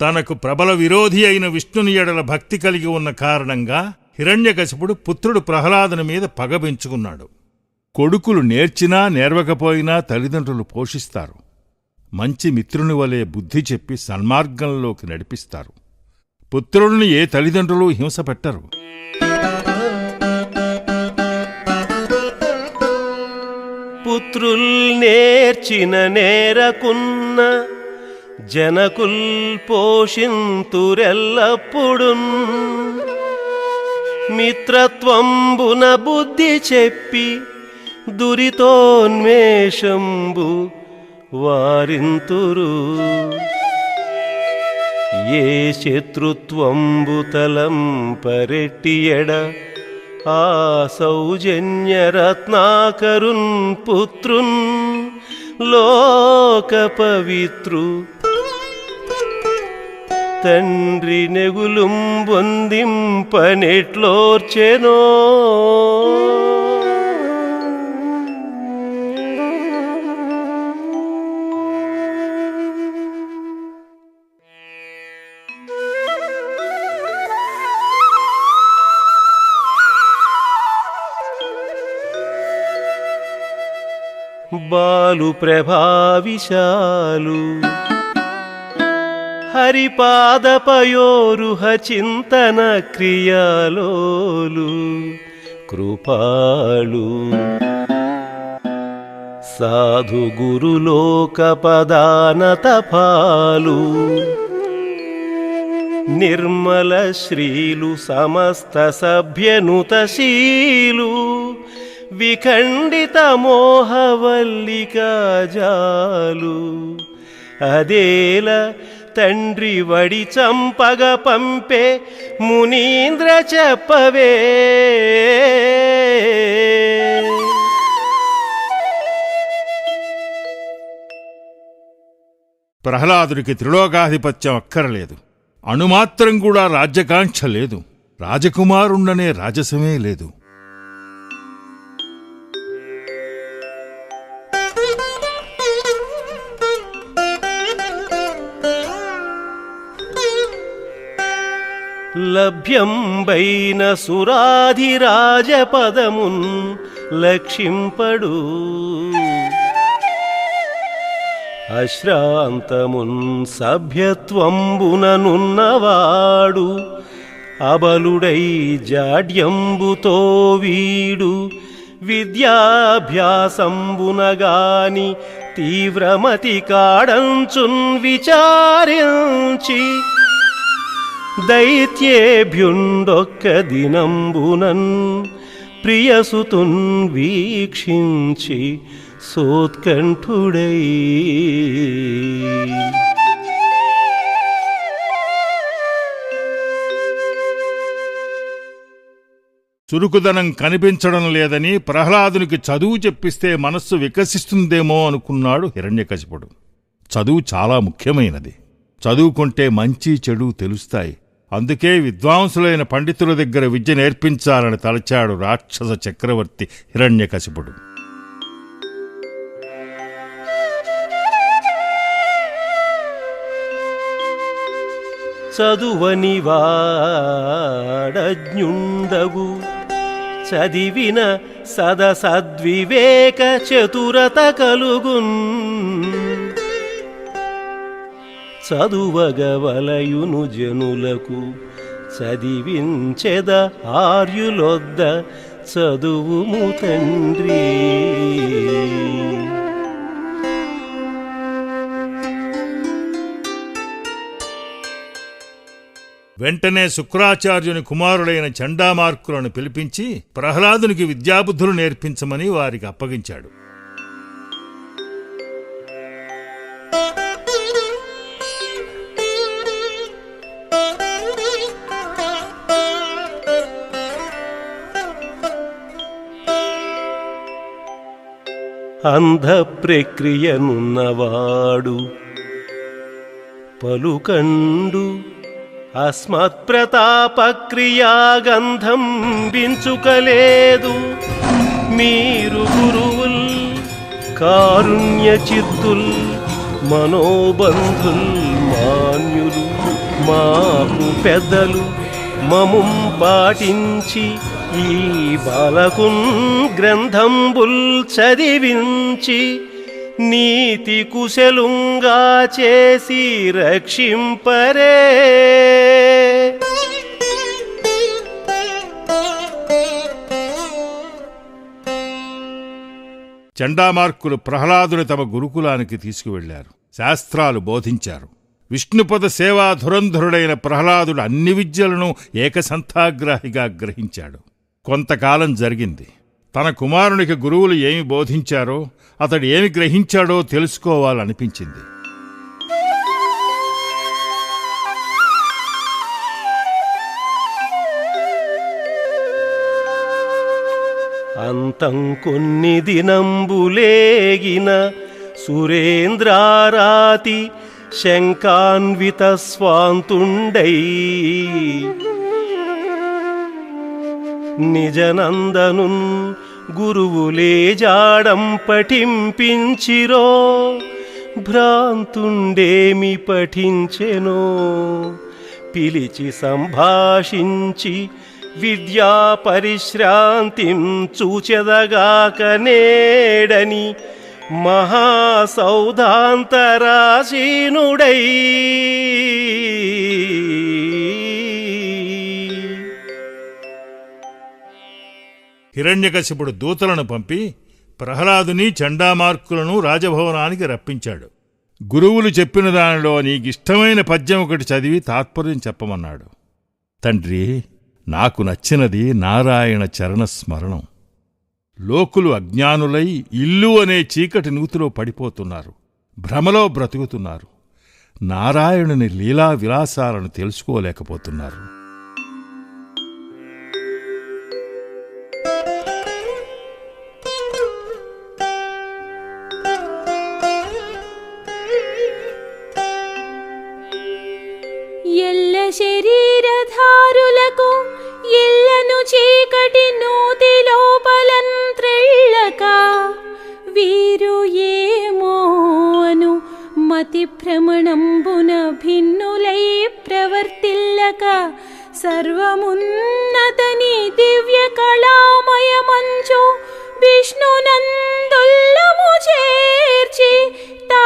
తనకు ప్రబల విరోధి అయిన విష్ణుని ఎడల భక్తి కలిగి ఉన్న కారణంగా హిరణ్యకశిపుడు పుత్రుడు ప్రహ్లాదుని మీద పగ పెంచుకున్నాడు. కొడుకులు నేర్చినా నేర్వకపోయినా తల్లిదండ్రులు పోషిస్తారు. మంచి మిత్రుని వలె బుద్ధి చెప్పి సన్మార్గంలోకి నడిపిస్తారు. పుత్రుల్ని ఏ తల్లిదండ్రులు హింస పెట్టరు. పుత్రుల్ నేర్చిన నేరకున్న జనకుల్ పోషింతురెల్లప్పుడున్ మిత్రత్వంబున బుద్ధి చెప్పి దురితోన్మేషంబు వారింతురు. ఏ శత్రుత్వంబు తలంపరెట్టి ఎడ ఆ సౌజన్యరత్నాకరున్ పుత్రున్ లోక పవిత్రు తండ్రి నెగులుం పొందింపనెట్లోర్చెనో. బాలు ప్రభావిశాలు హరిపాదపయోరుహ చింతన క్రియాలోలు కృపాళు సాధు గురులోక పదానతపాలు నిర్మల శ్రీలు సమస్త సభ్యనుతశీలు విఖండిత మోహవల్లికాజాలు అదేల తండ్రి వడి చంపగ పంపే మునీంద్ర చెప్పవే. ప్రహ్లాదుడికి త్రిలోకాధిపత్యం అక్కరలేదు. అణుమాత్రం కూడా రాజ్యకాంక్ష లేదు. రాజకుమారుండనే రాజసమే లేదు. లభ్యంబైన సురాధిరాజపదమున్ లక్షింపడు అశ్రాంతమున్ సభ్యత్వంబుననున్నవాడు అబలుడై జాడ్యంబుతో వీడు విద్యాభ్యాసంబునగాని తీవ్రమతి కాడంచున్ విచారించి దైత్యేభ్యుండొక్క దినంబునన్ ప్రియసుతున్ వీక్షించి సోత్కంఠుడై చురుకుదనం కనిపించడం లేదని ప్రహ్లాదునికి చదువు చెప్పిస్తే మనస్సు వికసిస్తుందేమో అనుకున్నాడు హిరణ్యకశిపుడు. చదువు చాలా ముఖ్యమైనది. చదువుకుంటే మంచి చెడు తెలుస్తాయి. అందుకే విద్వాంసులైన పండితుల దగ్గర విద్య నేర్పించాలని తలచాడు రాక్షస చక్రవర్తి హిరణ్యకశిపుడు. చదువని వాడజ్ఞుండగు చదివిన సదసద్వివేక చతురత కలుగున్ చదువగవలయును జనులకు చదివించెద ఆర్యులొద్ద చదువుము తండ్రి. వెంటనే శుక్రాచార్యుని కుమారుడైన చండామార్కులను పిలిపించి ప్రహ్లాదునికి విద్యాబుద్ధులు నేర్పించమని వారికి అప్పగించాడు. అంధ ప్రక్రియనున్నవాడు పలుకండు అస్మత్ప్రతాపక్రియాగంధం బించుకలేదు. మీరు గురువుల్ కారుణ్య చిత్తుల్ మనోబంధుల్ మాన్యులు మాకు పెద్దలు మముం పాటించి ఈ బాలకున్ గ్రంథంబుల్ చదివించి నీతి కుశలుంగా చేసి రక్షింపరే. చండామార్కులు ప్రహ్లాదుని తమ గురుకులానికి తీసుకువెళ్లారు. శాస్త్రాలు బోధించారు. విష్ణుపద సేవా ధురంధరుడైన ప్రహ్లాదుడు అన్ని విద్యలను ఏకసంథాగ్రాహిగా గ్రహించాడు. కొంతకాలం జరిగింది. తన కుమారునికి గురువులు ఏమి బోధించారో, అతడు ఏమి గ్రహించాడో తెలుసుకోవాలనిపించింది. అంతం కొన్ని దినంబులేగిన సురేంద్రారాతి శంకాన్విత స్వాంతుండై నిజనందనున్ గురువులే జాడం పఠింపించిరో. భ్రాంతుండేమి పఠించెనో పిలిచి సంభాషించి విద్యా పరిశ్రాంతిం చూచెదగాక నేడని మహాసౌధాంతరాసీనుడై హిరణ్యకశిపుడు దూతలను పంపి ప్రహ్లాదుని చండామార్కులను రాజభవనానికి రప్పించాడు. గురువులు చెప్పిన దానిలో నీకిష్టమైన పద్యం ఒకటి చదివి తాత్పర్యం చెప్పమన్నాడు. తండ్రి, నాకు నచ్చినది నారాయణ చరణ స్మరణం. లోకులు అజ్ఞానులై ఇల్లు అనే చీకటి నూతిలో పడిపోతున్నారు, భ్రమలో బ్రతుకుతున్నారు. నారాయణుని లీలా విలాసాలను తెలుసుకోలేకపోతున్నారు. ఎల్ల శరీరధారులకు ఎల్లను చీకటి నూతి లోపలంత్రెళ్ళక వీరు ఏమోను మతి భ్రమణంబున భిన్నులై ప్రవర్తిల్లక సర్వమున్నతని దివ్య కళామయమంచు విష్ణునందుల్లము చేర్చి తా